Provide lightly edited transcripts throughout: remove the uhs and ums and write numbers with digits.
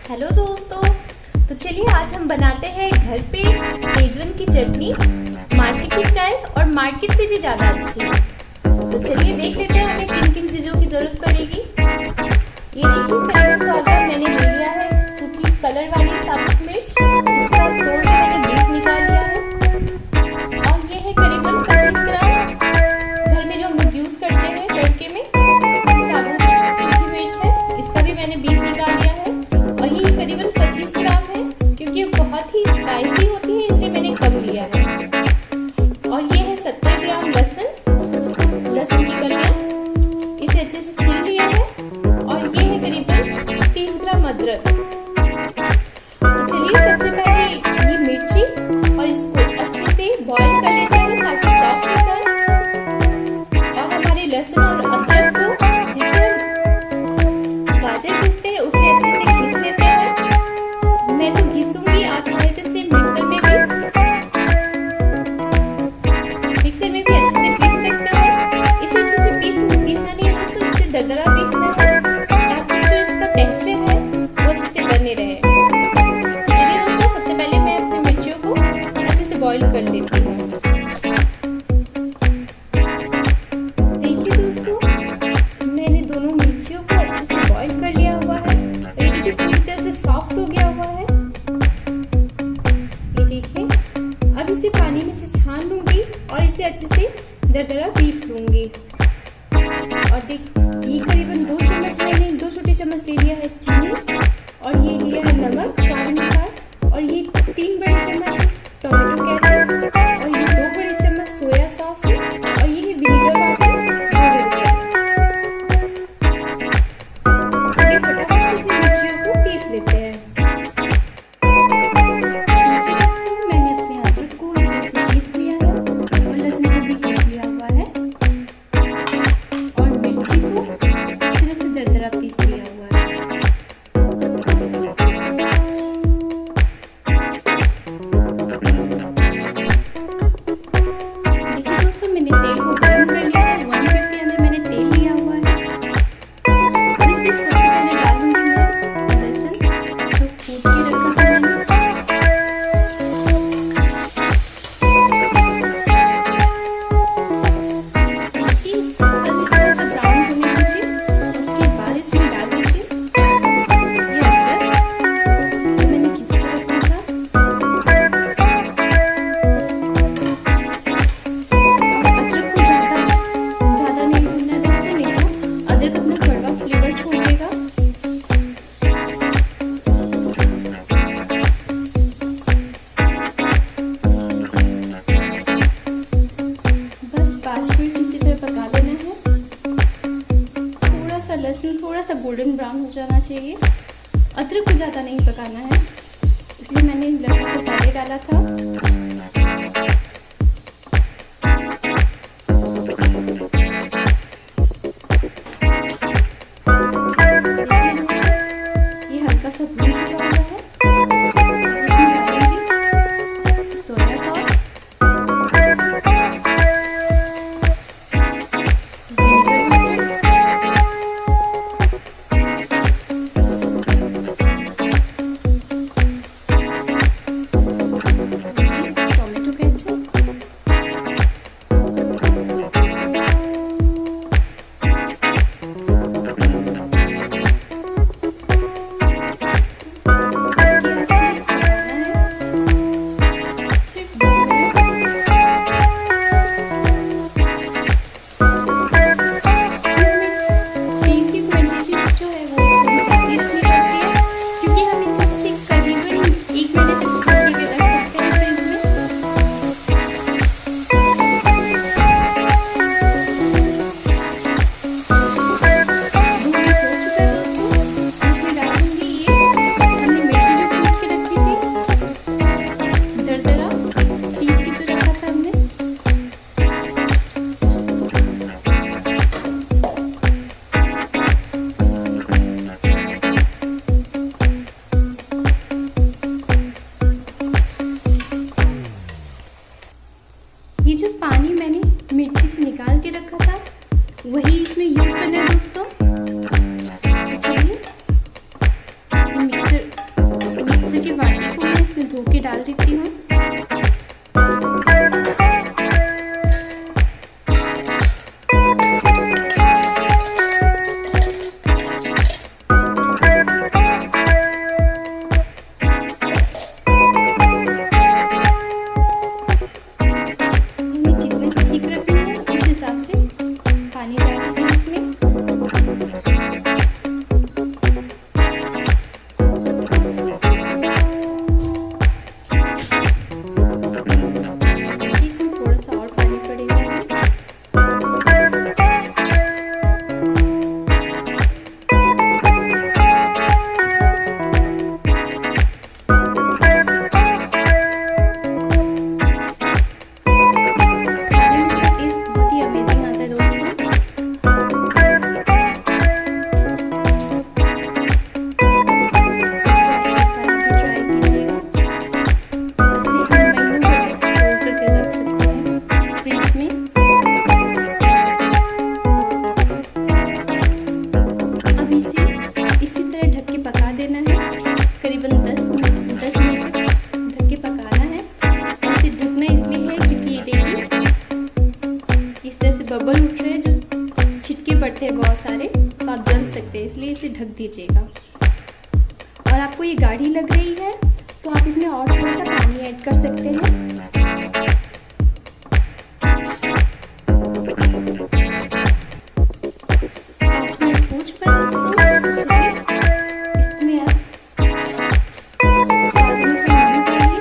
Hello दोस्तों, तो चलिए आज हम बनाते हैं घर पे सेजवन की चटनी, मार्केट की स्टाइल और मार्केट से भी ज़्यादा अच्छी। तो चलिए देख लेते हैं हमें किन किन चीज़ों की ज़रूरत पड़ेगी। ये देखिए करीबन 100 ग्राम मैंने ले लिया है सूखी कलर वाली साबुत मिर्च। इसका तोड़ के मैंने बीज निकाल लिया है। और ये है करीबन 25 ग्राम घर में जो हम लोग यूज़ करते हैं तड़के में साबुत सूखी मिर्च है, इसका भी मैंने बीज निकाल लिया है। और ये करीबन 25 ग्राम है, क्योंकि बहुत ही स्पाइसी होती है इसलिए मैंने कम लिया है। और ये है 70 ग्राम लहसुन की कलियां, इसे अच्छे से छील लिया है। और ये है करीबन 30 ग्राम अदरक। तो चलिए सबसे पहले ये मिर्ची और इसको अच्छे से बॉईल कर लेते हैं ताकि सॉफ्ट हो जाए। और हमारे लहसुन और अदरक को जिससे हम गाजर घिसते हैं उससे अच्छे से घिस लेते हैं। मैं तो घिसूंगी, आप चाहे तो इसे मिक्सर में भी अच्छे से पीस सकते हैं। इसे अच्छे से पीसना नहीं है दोस्तों, इससे दरदरा पीसना है ताकि जो इसका टेक्सचर है वो अच्छे से बने रहे। तो चलिए दोस्तों, सबसे पहले मैं अपनी मिर्चियों को अच्छे से बॉईल कर लेती हूँ। देखिए दोस्तों, मैंने दोनों मिर्चियों को अच्छे से बॉईल कर लिया हुआ है। ये देखिए पूरी तरह से सॉफ्ट हो गया हुआ है। ये देखिए, अब इसे पानी में से छान लूंगी और इसे अच्छे से दरदरा पीस लूंगी। और ये करीबन 2 चम्मच मैंने 2 छोटे चम्मच ले लिया है चीनी, और ये लिया है नमक स्वाद अनुसार, और ये 3 बड़े चम्मच टोमेटो केचप, और ये 2 बड़े चम्मच सोया सॉस है, और ये है विनेगर वाटर 2 बड़े चम्मच। चलिए फटाफट से अपनी मिर्चियों को पीस लेते हैं। लहसुन थोड़ा सा गोल्डन ब्राउन हो जाना चाहिए। अदरक को ज़्यादा नहीं पकाना है, इसलिए मैंने लहसुन को पहले डाला था। ये हल्का सा भून चुका हुआ है। इसमें डालूंगी सोया सॉस, धो के डाल देती हूँ। जितना ठीक रखना है उस हिसाब से पानी डाल दीजिए इसमें। इसमें थोड़ा सा और पानी पड़ेगा। खाने में इसका टेस्ट बहुत ही अमेजिंग आता है दोस्तों। इसका एक बार भी ट्राई कीजिएगा। इसे हम महीनों भर तक स्टोर करके रख सकते हैं फ्रीज में। अब इसे इसी तरह ढक के पका देना है। करीबन 10 मिनट तक ढक के पकाना है। और इसे ढकना इसलिए है क्योंकि ये देखिए इस तरह से बबल उठ रहे हैं, जो छिटके पड़ते हैं बहुत सारे, तो आप जल सकते हैं, इसलिए इसे ढक दीजिएगा। और आपको ये गाढ़ी लग रही है तो आप इसमें और थोड़ा सा पानी ऐड कर सकते हैं। 5 मिनट हो चुका है दोस्तों। चलिए इसमें आप स्वाद अनुसार नमक डालिए।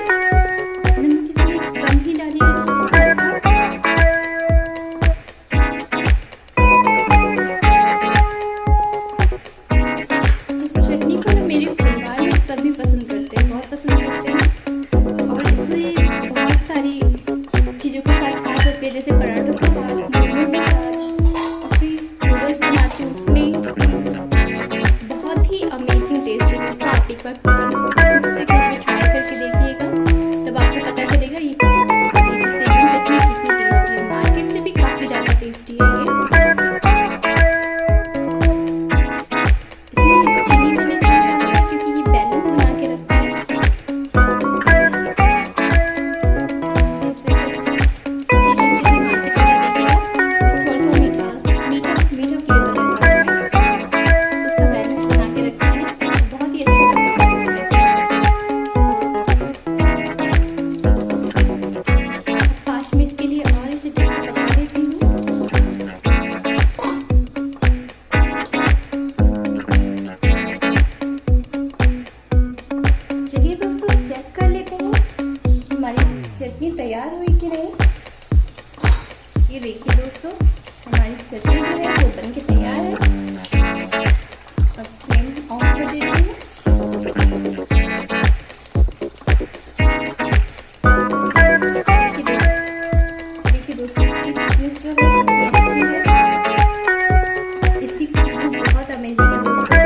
नमक इसमें कम ही डालिए दोस्तों, हल्का। इस चटनी को ना मेरे परिवार में सभी पसंद करते हैं, बहुत पसंद करते हैं। और इसमें बहुत सारी चीज़ों के साथ खा सकते हैं, जैसे पराठों के साथ, मोमो के साथ, और फिर नूडल्स बनाते हैं उसमें। बहुत ही अमेजिंग टेस्ट है दोस्तों। आप एक बार खुद से घर में ट्राई करके देखिएगा, तब आपको पता चलेगा ये जो सेजवान चटनी कितनी टेस्टी है। मार्केट से भी काफ़ी ज़्यादा टेस्टी है ये। इसमें चीनी मैंने इसलिए डाला है क्योंकि ये बैलेंस बना के रखता है। सेजवान चटनी मार्केट वाला देखिएगा, थोड़ा थोड़ा मीठा मीठा फ्लेवर रहता है उसमें, तो उसका बैलेंस बना के रखता है। बहुत ही अच्छा लगता है इससे। 5 मिनट के लिए और इसे ढक के पका देती हूँ। चलिए दोस्तों चेक कर लेते हैं हमारी चटनी तैयार हुई कि नहीं। ये देखिए दोस्तों, हमारी चटनी जो है वो बन के तैयार है। अब फ्लेम ऑफ कर देते हैं। देखिए दोस्तों, इसकी थिकनेस जो है कितनी अच्छी है। इसकी खुशबू बहुत अमेजिंग है दोस्तों।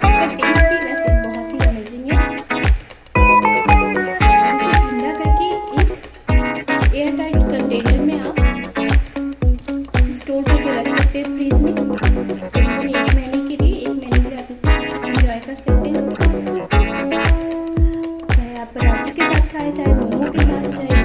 इसका टेस्ट भी वैसे बहुत ही अमेजिंग है। अब इसे ठंडा करके एक एयर टाइट कंटेनर में आप इसे स्टोर करके रख सकते हैं फ्रीज में। करीबन 1 महीने के लिए आप इसे अच्छे से इंजॉय कर सकते हैं। चाहे आप पराठों के साथ खाएं, चाहे मोमो के साथ, चाहे